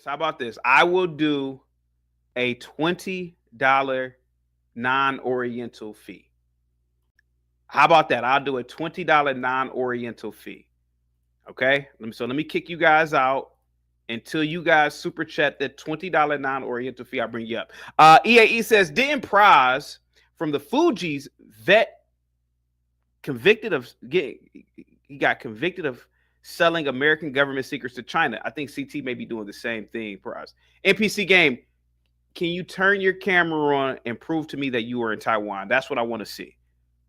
this? How about this? I will do a $20 non-oriental fee. How about that? I'll do a $20 non-oriental fee. Okay. Let me kick you guys out until you guys super chat that $20 non-oriental fee. I'll bring you up. EAE says, didn't Praz from the Fuji's vet convicted of he got convicted of selling American government secrets to China? I think CT may be doing the same thing, Praz. NPC game, can you turn your camera on and prove to me that you are in Taiwan? That's what I want to see.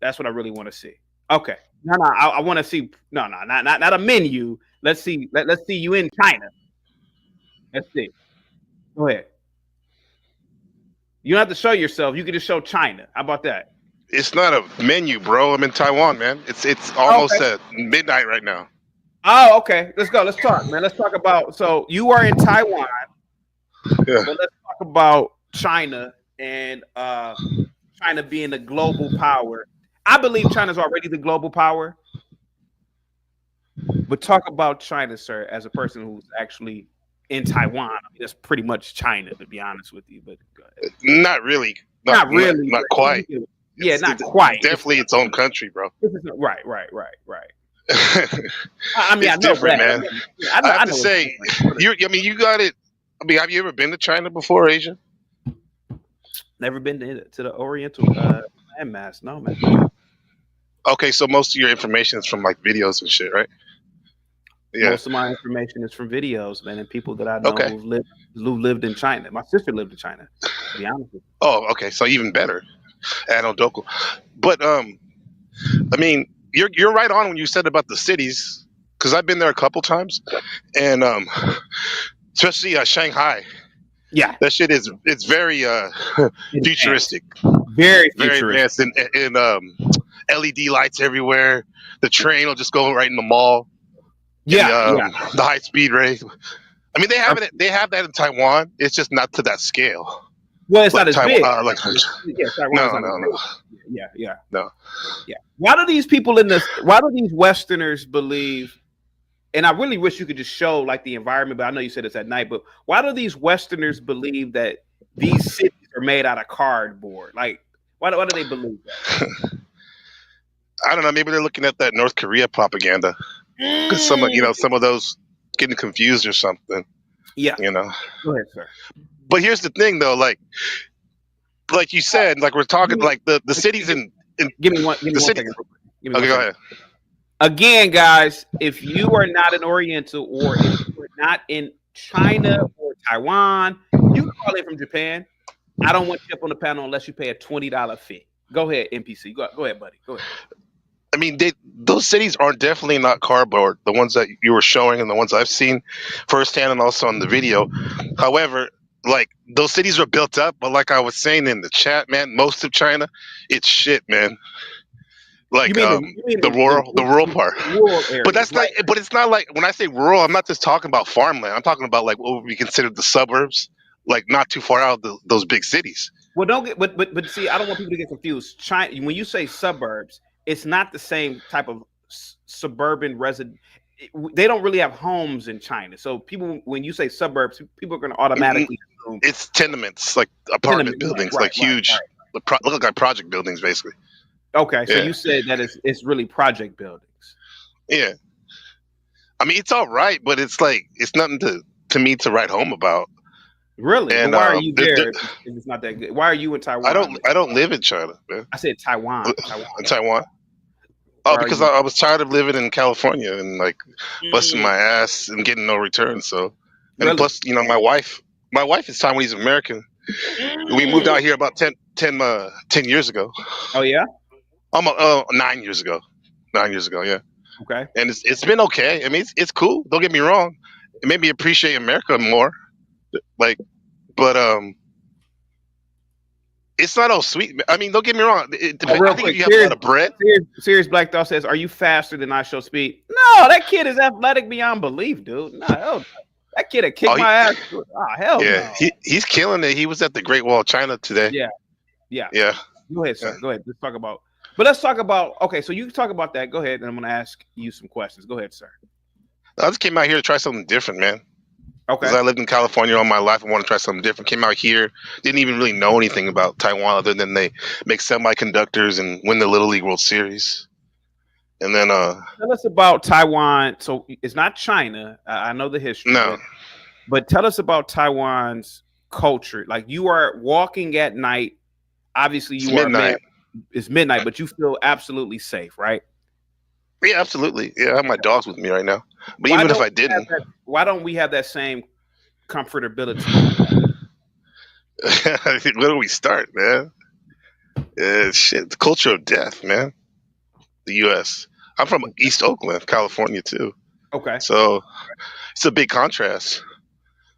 That's what I really want to see. Okay. No, I want to see. No, not a menu. Let's see. Let's see you in China. Let's see. Go ahead. You don't have to show yourself. You can just show China. How about that? It's not a menu, bro. I'm in Taiwan, man. It's almost at midnight right now. Oh, okay. Let's go. Let's talk, man. Let's talk about. So you are in Taiwan. Yeah. But let's talk about China and China being a global power. I believe China's already the global power. But talk about China, sir, as a person who's actually in Taiwan. I mean, that's pretty much China, to be honest with you. But not really. Not really. Not quite. Yeah, not quite. Definitely its own country, bro. Right. I mean, it's different, man. I have to say, you got it. I mean, have you ever been to China before, Asia? Never been to the Oriental landmass, no, man. Okay, so most of your information is from like videos and shit, right? Yeah. Most of my information is from videos, man, and people that I know who lived in China. My sister lived in China, to be honest with you. Oh, okay, so even better. Doku. But I mean, you're right on when you said about the cities, because I've been there a couple times, and especially Shanghai. Yeah, that shit it's very futuristic, very advanced, in LED lights everywhere. The train will just go right in the mall. The high speed race. I mean, they have it. They have that in Taiwan. It's just not to that scale. Well, it's not as big. No. Yeah. Why do these people why do these Westerners believe, and I really wish you could just show like the environment, but I know you said it's at night, but why do these Westerners believe that these cities are made out of cardboard? Like, why do they believe that? I don't know. Maybe they're looking at that North Korea propaganda. Because some of those getting confused or something. Yeah. Go ahead, sir. But here's the thing, though. Like you said, like we're talking, like the cities in. Give me one second. Okay, go ahead. Again, guys, if you are not an Oriental or if you're not in China or Taiwan, you can call in from Japan. I don't want you up on the panel unless you pay a $20 fee. Go ahead, NPC. Go ahead, buddy. Go ahead. I mean, those cities are definitely not cardboard. The ones that you were showing and the ones I've seen firsthand and also on the video. However, like those cities are built up, but like I was saying in the chat, man, most of China, it's shit, man. Like the rural part. But that's not. But it's not like when I say rural, I'm not just talking about farmland. I'm talking about like what would be considered the suburbs, like not too far out of those big cities. Well, don't get. But see, I don't want people to get confused. China, when you say suburbs, it's not the same type of suburban resident. They don't really have homes in China. So people, when you say suburbs, people are going to automatically assume it's tenements, like apartment buildings, like huge, look like project buildings, basically. Okay, so you said that it's really project buildings. Yeah, I mean it's all right, but it's like it's nothing to me to write home about. Really? And why are you there if it's not that good? Why are you in Taiwan? I don't live in China, man. I said Taiwan. Taiwan. Oh, because I was tired of living in California and like busting my ass and getting no return. So, and plus, my wife is Taiwanese American. We moved out here about 10 years ago. Oh yeah. 9 years ago. 9 years ago, yeah. Okay. And it's been okay. I mean, it's cool. Don't get me wrong. It made me appreciate America more. Like, but it's not all sweet. I mean, don't get me wrong. I think if you have a lot of bread. Serious Black Thought says, "Are you faster than I shall speed?" No, that kid is athletic beyond belief, dude. No, that kid had kicked my ass. Oh hell yeah, no. He's killing it. He was at the Great Wall of China today. Yeah. Go ahead, sir. Yeah. Go ahead. Let's talk about. Okay, so you can talk about that. Go ahead, and I'm going to ask you some questions. Go ahead, sir. I just came out here to try something different, man. because Okay. I lived in California all my life. I want to try something different. Came out here, didn't even really know anything about Taiwan other than they make semiconductors and win the Little League World Series. And then Tell us about Taiwan. So it's not China. I know the history, no, but tell us about Taiwan's culture. Like you are walking at night. Obviously, it's you are a man. midnight. It's midnight, but you feel absolutely safe, right? Yeah, absolutely. Yeah, I have my dogs with me right now. But Why even if don't I we have didn't, that? Why don't we have that same comfortability here? where do we start, man? Shit, the culture of death, man. The U.S. I'm from East Oakland, California, too. Okay, So it's a big contrast.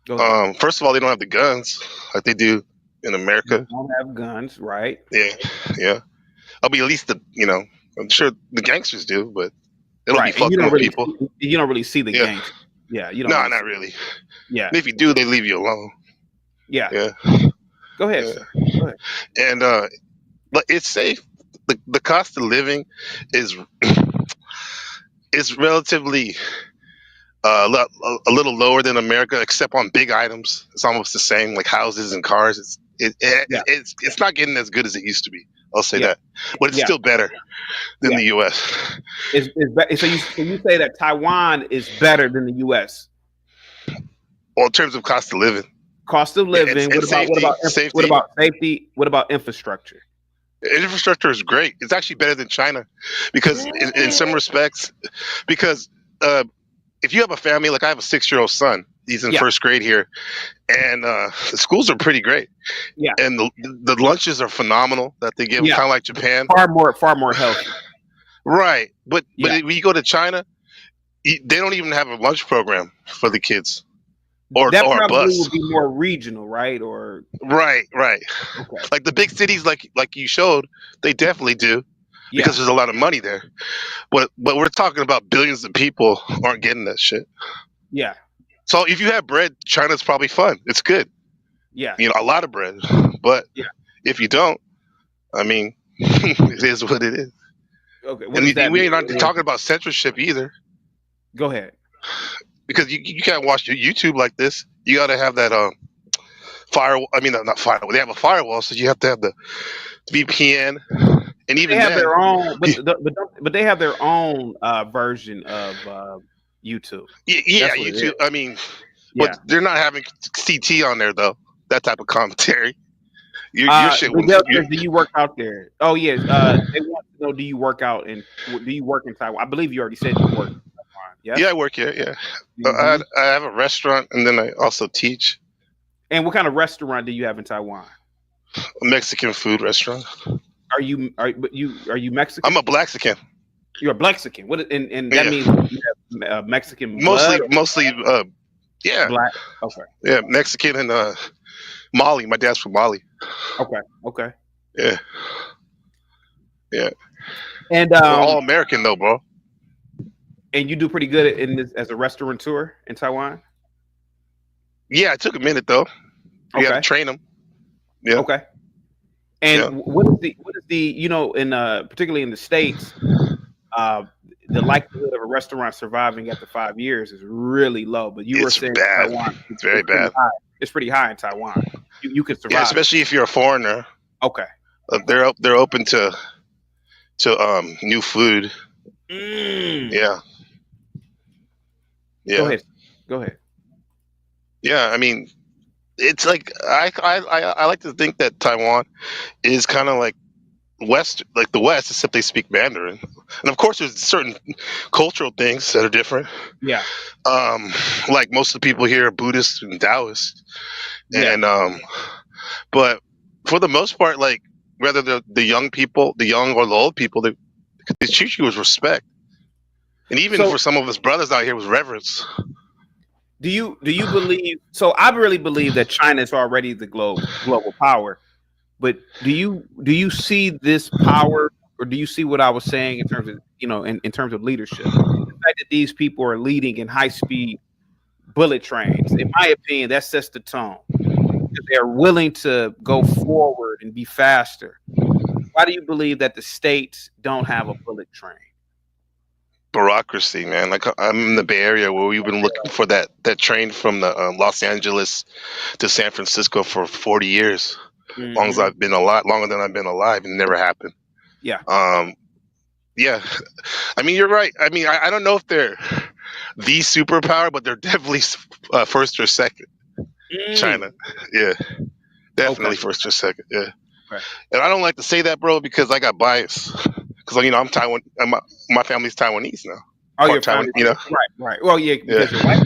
go ahead. First of all, they don't have the guns like they do in They America. don't have guns, right? Yeah, yeah. I'll be at least I'm sure the gangsters do, but they don't be Right, and fucking with people. you don't really see the Yeah, gangs. Yeah, you don't no, really not see. really. Yeah, And if you do, they leave you alone. yeah. Yeah, Go ahead, yeah. sir. Go ahead. And but it's safe. The cost of living is is relatively a little lower than America, except on big items. It's almost the same, like houses and cars. Yeah, It's not getting as good as it used to be. I'll say yeah, that, but it's yeah, still better than yeah. the U.S. So you say that Taiwan is better than the U.S. Well, in terms of cost of living, Cost of yeah, living. and safety, What safety. about safety? What about infrastructure? Infrastructure is great. It's actually better than China because, in some respects, because uh, if you have a family, like I have a 6-year-old son, he's in Yeah, first grade here, and the schools are pretty great, yeah, and the lunches are phenomenal that they give, yeah. kind of like Japan. Far more healthy. Right, but Yeah, when you go to China, they don't even have a lunch program for the kids that or a probably bus. would be more regional, right? Or Right, right. okay, Like the big cities, like you showed, they definitely do yeah, because there's a lot of money there. But we're talking about billions of people aren't getting that shit. yeah, So if you have bread, China's probably fun. It's good, yeah, a lot of bread. But yeah. if you don't, I mean, it is what it is. Okay, what And does that we ain't not mean? talking about censorship either, Go ahead. because you can't watch your YouTube like this. You got to have that firewall. I mean, not firewall. They have a firewall, so you have to have the VPN. And They even have then, their own, but they have their own version of YouTube. yeah, That's what it is. YouTube. I mean, but Yeah. they're not having CT on there though. That type of commentary. Your shit will. Miguel says, "Do you work out there?" Oh yes. They want to know, do you work out and do you work in Taiwan? I believe you already said you work in Taiwan. Yeah, Yes. I work here. Yeah, Hmm. I have a restaurant, and then I also teach And what kind of restaurant do you have in Taiwan? a Mexican food restaurant. Are you Mexican? I'm a Blaxican. You're a Mexican. And that Yeah, means you have Mexican blood or mostly. Yeah, black. Okay. yeah, Mexican and Mali. My dad's from Mali. Okay. Okay. Yeah, yeah. And We're all American though, bro. you do pretty good in this as a restaurateur in Taiwan. Yeah, it took a minute though. You got to Okay. train them. Yeah, Okay. yeah. And what is the in particularly in the States, uh the likelihood of a restaurant surviving after 5 years is really low. But you were It's saying bad. Taiwan, It's very it's pretty bad. high. It's pretty high in Taiwan. You could Yeah, survive. especially if you're a foreigner. Okay. Okay. They're open to new food. Mm. Yeah, Go yeah, ahead. Go ahead. yeah. I mean, it's like I like to think that Taiwan is kind of like like the West, except they speak Mandarin. And of course, there's certain cultural things that are different. Yeah. Um, like most of the people here are Buddhists and Taoists, Yeah. and but for the most part, like whether the young people, the young or the old people, they treat you with respect. And even So for some of us brothers out here, with reverence. do you believe, so I really believe that China is already the global power. But do you see this power, or do you see what I was saying in terms of, in terms of leadership? The fact that these people are leading in high speed bullet trains, in my opinion, that sets the tone. Because they are willing to go forward and be faster. Why do you believe that the states don't have a bullet train? bureaucracy, man. Like I'm in the Bay Area where we've been looking for that train from the Los Angeles to San Francisco for 40 years. Long as I've been alive, longer than I've been alive, and it never happened. Yeah. Yeah. I mean, you're right. I mean, I don't know if they're the superpower, but they're definitely first or second. China. Yeah. Definitely first or second. Yeah. Okay. And I don't like to say that, bro, because I got bias. Because I'm Taiwan. My family's Taiwanese now. Oh, your Taiwan, family. Right. Well, yeah, because your wife.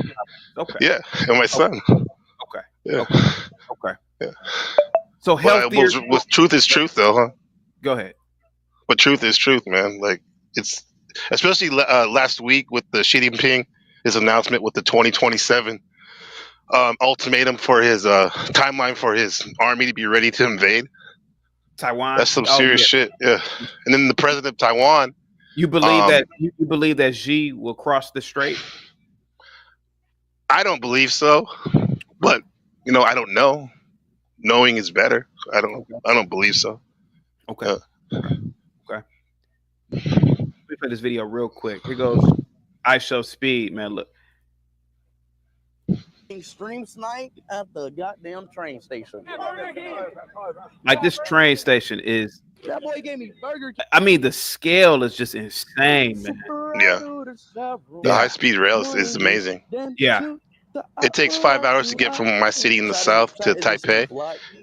Okay. Yeah, and my son. Okay. Yeah. Okay. Yeah. So healthier. With truth is truth, though, huh? Go ahead. But truth is truth, man. Like it's especially last week with the Xi Jinping, his announcement with the 2027 ultimatum for his timeline for his army to be ready to invade. Taiwan. That's some serious shit. Yeah. And then the president of Taiwan. You believe that Xi will cross the strait? I don't believe so, but I don't know. Knowing is better. I don't believe so. Okay. Okay. Let me play this video real quick. Here goes. I show speed, man. Look. Stream snipe at the goddamn train station. Like this train station is. That boy gave me Burger King. I mean, the scale is just insane, man. Yeah. The high-speed rail is amazing. Yeah. It takes 5 hours to get from my city in the south to Taipei.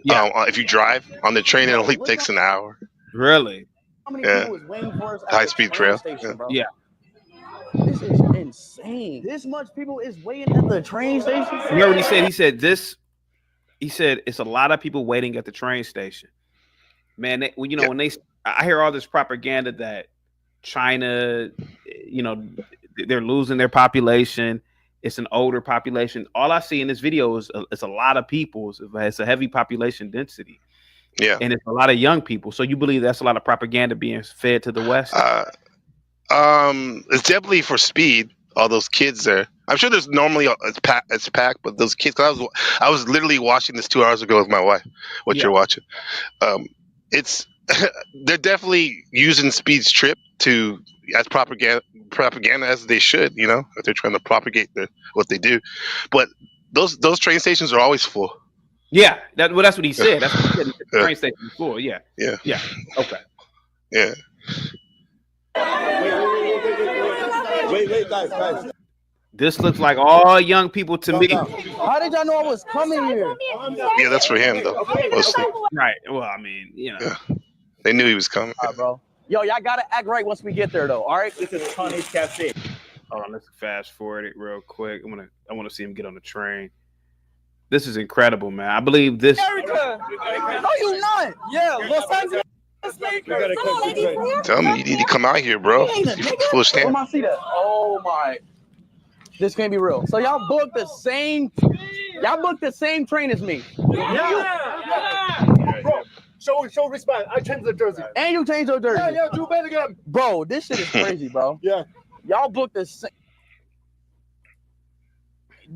Yeah. If you drive on the train, it only takes an hour. Really? Yeah. High-speed trail. Yeah. This is insane. This much people is waiting at the train station. You heard what he said? He said this. He said it's a lot of people waiting at the train station. Man, when I hear all this propaganda that China, they're losing their population. It's an older population. All I see in this video is it's a lot of people. It's a heavy population density. Yeah, and it's a lot of young people. So you believe that's a lot of propaganda being fed to the West? It's definitely for speed. All those kids there. I'm sure there's normally it's packed, but those kids. I was literally watching this 2 hours ago with my wife. You're watching. It's they're definitely using Speed's trip as propaganda as they should. If they're trying to propagate what they do, but those train stations are always full. Yeah, that's what he said. That's what he said. The train station is full. Yeah. Okay. Yeah. Wait, guys. This looks like all young people to me. How did y'all know I was coming here? Yeah, that's for him though. Mostly. Right. Well, I mean, Yeah. They knew he was coming. All right, bro. Yo, y'all gotta act right once we get there, though. All right. This is Tony's Cafe. Hold on, let's fast forward it real quick. I want to see him get on the train. This is incredible, man. I believe this. America. No, you not. Yeah, Los Angeles. Tell him you need to come out here, bro. Full stand. Oh my! This can't be real. So y'all booked the same train as me. Yeah. Bro, show respect. I changed the jersey. And you changed your jersey. Yeah, do better again. Bro, this shit is crazy, bro. Yeah. Y'all booked the same.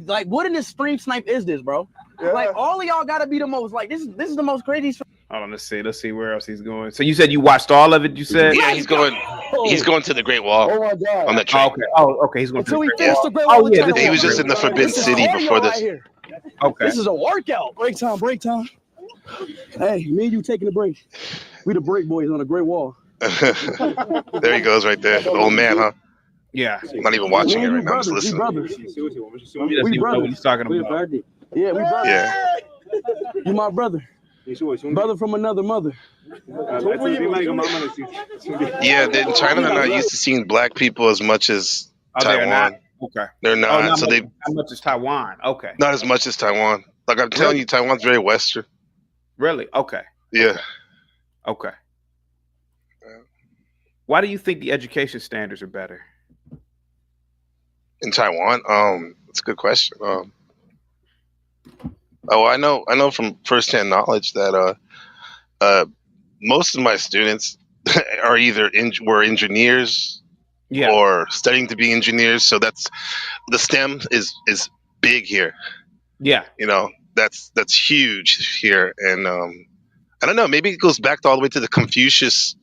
Like, what in this stream snipe is this, bro? Yeah. Like, all of y'all gotta be the most. Like, this is the most crazy. Hold on, let's see where else he's going. So you said you watched all of it. You said yeah, he's going to the Great Wall. Oh my god! On the train. Okay. He's going to the Great Wall. Oh yeah, he was just in the Forbidden City before this. Okay, this is a workout. Break time. Hey, me and you taking a break. We the break boys on the Great Wall. There he goes, right there. The old man, huh? Yeah. I'm not even watching it right now. I'm just listening. We brothers. What he's talking about. Yeah, we brothers. Yeah. You my brother. Brother from another mother. Yeah, in China they're not used to seeing black people as much as Taiwan. Okay. They're not. Not so much as Taiwan. Okay. Not as much as Taiwan. Like I'm telling you, Taiwan's very Western. Really? Okay. Yeah. Okay. Why do you think the education standards are better in Taiwan? That's a good question. I know from firsthand knowledge that most of my students are either were engineers or studying to be engineers. So that's the STEM is big here. Yeah, that's huge here, and I don't know. Maybe it goes back all the way to the Confucius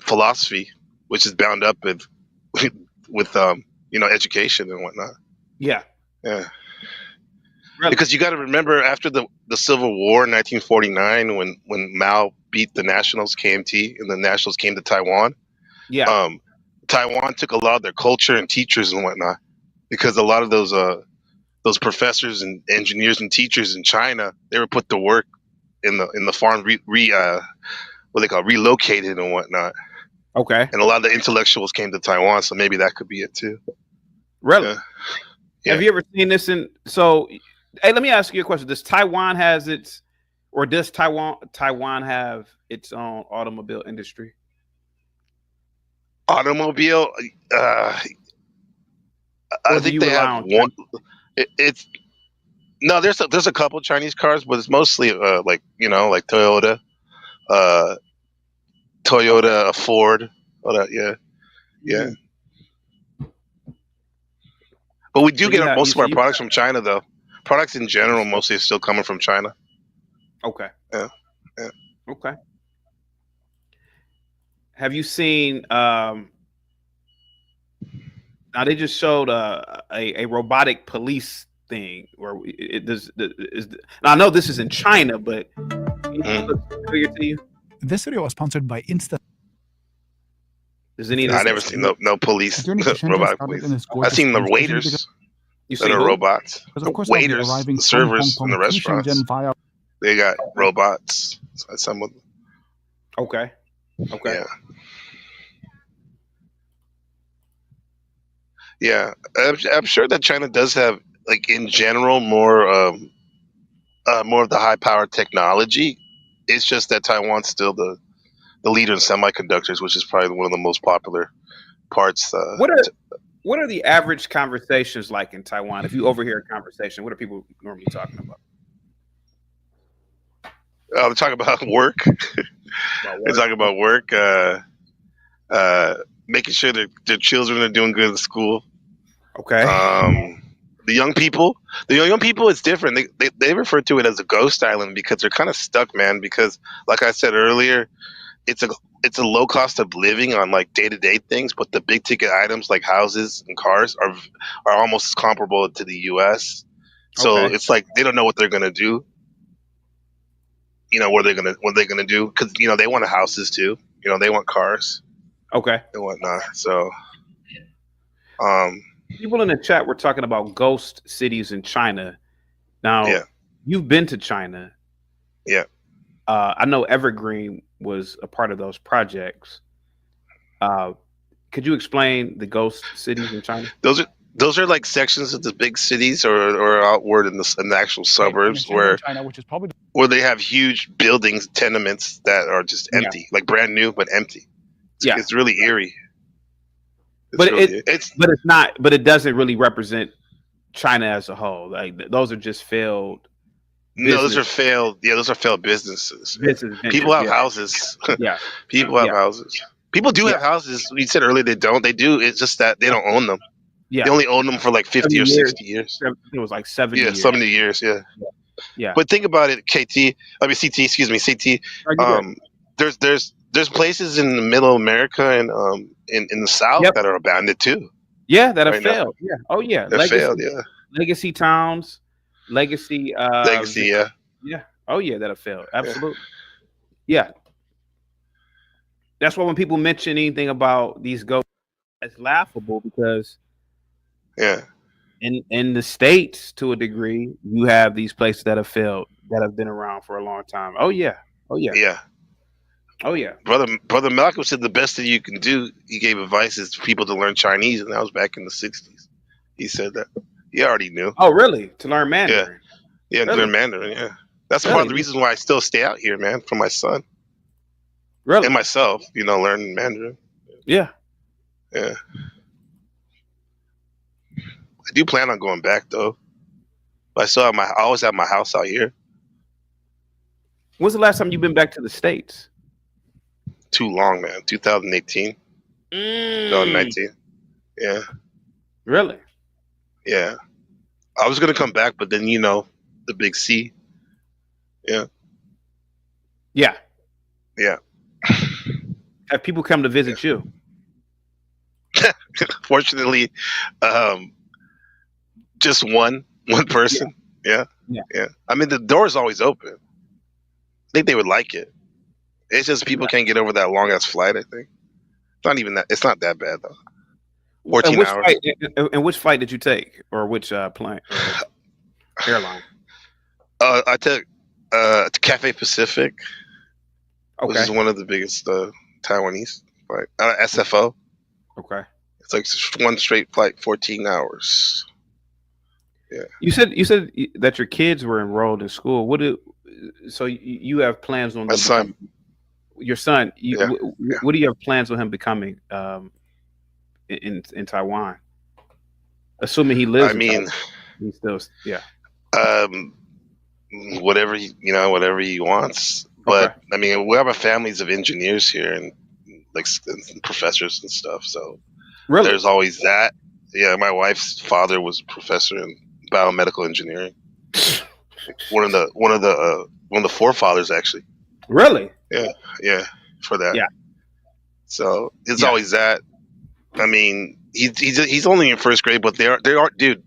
philosophy. which is bound up with with education and whatnot. Yeah. Yeah. Really? Because you got to remember, after the Civil War in 1949, when Mao beat the Nationals, KMT, and the Nationals came to Taiwan, Yeah. Taiwan took a lot of their culture and teachers and whatnot, because a lot of those professors and engineers and teachers in China, they were put to work in the farm, what they call relocated and whatnot, Okay. and a lot of the intellectuals came to Taiwan, so maybe that could be it too. Really? Yeah. Have you ever seen this in? So, hey, let me ask you a question. Does Taiwan has its, or does Taiwan have its own automobile industry? Automobile, Or I do think you they rely have on one. It's no, there's a couple Chinese cars, but it's mostly like Toyota, uh, Okay. Ford, all that. Yeah. Mm. But we So do you get have most of so our you products from China, though. Products in general have, mostly are still coming from China. okay. Yeah. Yeah. Okay. Have you seen? Now they just showed a robotic police thing where it does. Now I know this is in China, but it looks familiar to you. This video was sponsored by Insta. Does any of I this? never seen no police, Journey to Shenzhen robotic started police. in this I've gorgeous seen the space station because waiters You that seen are who? robots. of course I'll be Waiters, arriving the from Hong servers Kong in the to restaurants, Shenzhen via. they got robots. Some of them. Okay. Okay. Yeah. Yeah. I'm sure that China does have, like, in general, more of the high powered technology. It's just that Taiwan's still the leader in semiconductors, which is probably one of the most popular parts. What are the average conversations like in Taiwan? If you overhear a conversation, what are people normally talking about? They talk about work. They talk about work. Making sure that their children are doing good in school. Okay. The young people, it's different. They refer to it as a ghost island because they're kind of stuck, man. Because, like I said earlier, it's a low cost of living on, like, day to day things, but the big ticket items like houses and cars are almost comparable to the U.S. So Okay. it's like they don't know what they're gonna do. What they're gonna do, because they want houses too. They want cars Okay. and whatnot. So, um, People in the chat were talking about ghost cities in China. Now, yeah, you've been to China. yeah. I know Evergreen was a part of those projects. Could you explain the ghost cities in China? Those are like sections of the big cities, or outward in the actual suburbs, where China, which is probably they have huge buildings, tenements that are just Yeah. empty, like brand new but empty. Yeah. It's really eerie. But it's not. But it doesn't really represent China as a whole. Like those are just failed. No, those are business- failed. Yeah, those are failed businesses. business People ventures, have houses. Yeah. People have Yeah. houses. People do have houses. We said earlier they don't. They do. It's just that they don't own them. Yeah. They only own them for like 50 or 70 years. 60 years. It was like 70 Yeah, years. 70 years. Yeah. Yeah. But think about it, CT. Excuse me, CT. There's places in the middle of America and in the South Yep. that are abandoned too. Yeah, that have right now. failed. Yeah. Oh yeah. That failed. Yeah. Legacy towns, legacy Legacy. Yeah. Yeah. Oh yeah, that have failed. Absolutely. Yeah. That's why when people mention anything about these ghosts, it's laughable because Yeah. in the States, to a degree, you have these places that have failed, that have been around for a long time. Oh yeah. Oh yeah. Yeah. Oh yeah. Brother Malcolm said the best thing you can do. He gave advice is for people to learn Chinese, and that was back in the 60s. He said that. He already knew. Oh really? To learn Mandarin. Yeah, Really? learn Mandarin. Yeah, that's part of the reason why I still stay out here, man, for my son Really? and myself. Learning Mandarin. Yeah. Yeah. I do plan on going back though. But I always have my house out here. When's the last time you've been back to the States? Too long, man. 2018, 2019. Yeah. Really? Yeah. I was gonna come back, but then the big C. Yeah. Yeah. Yeah. Have people come to visit you? Fortunately, just one person. Yeah. I mean, the door is always open. I think they would like it. It's just people can't get over that long ass flight. I think it's not even that. It's not that bad though. 14 hours. And which flight did you take, or which plane, airline? I took Cathay Pacific, which is one of the biggest Taiwanese flight. SFO. Okay. It's like one straight flight, 14 hours. Yeah. You said that your kids were enrolled in school. So you have plans on my son? Your son. What do you have plans on him becoming in Taiwan? Assuming he lives. Taiwan. He's still whatever he wants. But I mean, we have a families of engineers here and like and professors and stuff. So really, there's always that. Yeah, my wife's father was a professor in biomedical engineering. one of the forefathers, actually. Really? Yeah, for that. Yeah. So it's always that. I mean, he's only in first grade, but they are dude.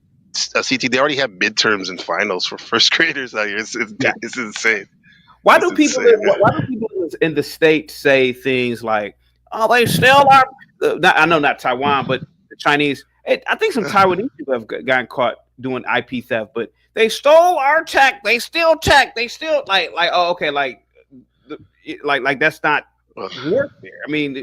CT, they already have midterms and finals for first graders out here. It's insane. Why do people in the States say things like, "Oh, they still are"? I know not Taiwan, but the Chinese. I think some Taiwanese people have gotten caught doing IP theft, but they stole our tech. They still tech. They still like oh, okay, like that's not warfare. I mean,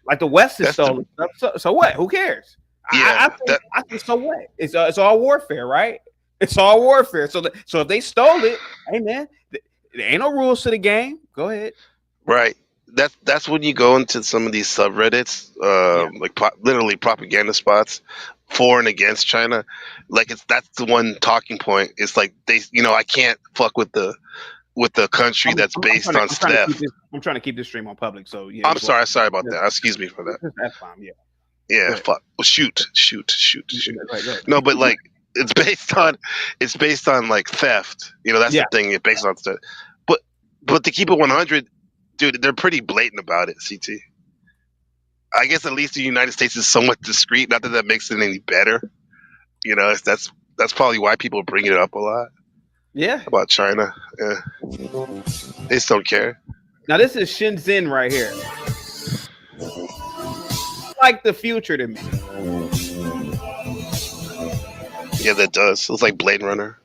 like the West is stolen stuff. So what? Who cares? Yeah, I think so what? It's all warfare, right? It's all warfare. So if they stole it, hey man, there ain't no rules to the game. Go ahead. Right. That's when you go into some of these subreddits, like literally propaganda spots for and against China. Like that's the one talking point. It's like I can't fuck with the country that's based on theft. I'm trying to keep this stream on public, so yeah. I'm sorry about that. Excuse me for that. That's fine. Yeah. Yeah. Fuck. Well, shoot. Right. No, but like it's based on like theft. That's the thing. It's based on stuff. But to keep it 100. Dude, they're pretty blatant about it, CT. I guess at least the United States is somewhat discreet. Not that makes it any better. That's probably why people bring it up a lot. Yeah. About China. Yeah. They just don't care. Now, this is Shenzhen right here. Like the future to me. Yeah, that does. It's like Blade Runner.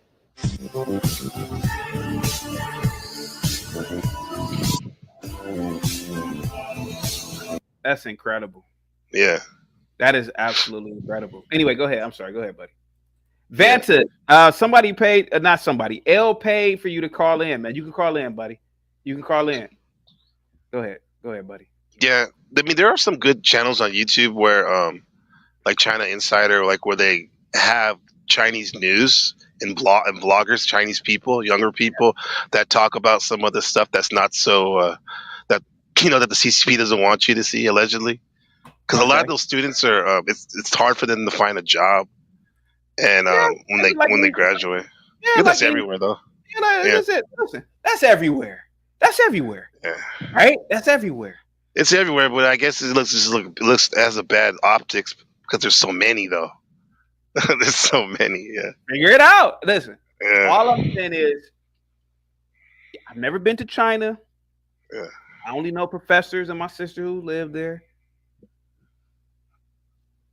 That's incredible. Yeah. That is absolutely incredible. Anyway, go ahead. I'm sorry. Go ahead, buddy. Vanta, somebody paid, not somebody, L paid for you to call in, man. You can call in, buddy. You can call in. Go ahead, buddy. Yeah. I mean, there are some good channels on YouTube where, like China Insider, like where they have Chinese news and vloggers, Chinese people, younger people that talk about some of the stuff that's not so, that the CCP doesn't want you to see, allegedly, because a lot of those students are it's hard for them to find a job, and when they graduate, that's everywhere though. That's it. Listen, that's everywhere. Yeah. Right? That's everywhere. It's everywhere, but I guess it looks as a bad optics because there's so many though. There's so many. Yeah. Figure it out. Listen. Yeah. All I'm saying is, I've never been to China. Yeah. I only know professors and my sister who live there.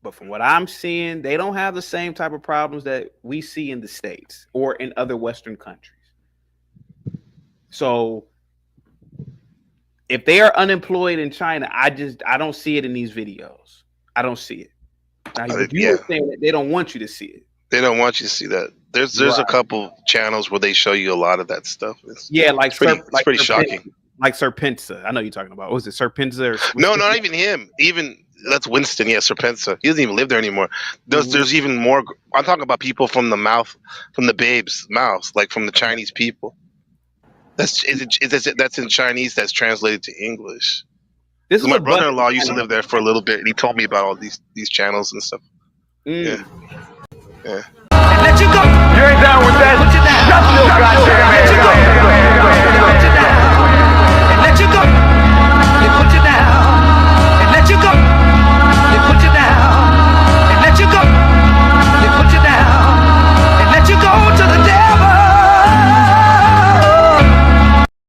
But from what I'm seeing, they don't have the same type of problems that we see in the States or in other Western countries. So if they are unemployed in China, I don't see it in these videos. I don't see it. Now, you're saying that they don't want you to see it. They don't want you to see that. There's a couple channels where they show you a lot of that stuff. It's pretty shocking. Like Serpensa. I know you're talking about. What was it, Serpensa? No, not even him. Even that's Winston. Yeah, Serpensa. He doesn't even live there anymore. There's even more. I'm talking about people from the babes' mouths, like from the Chinese people. That's in Chinese. That's translated to English. My brother-in-law used to live there for a little bit, and he told me about all these channels and stuff. Yeah. Let you go. You ain't down with that. Let you go.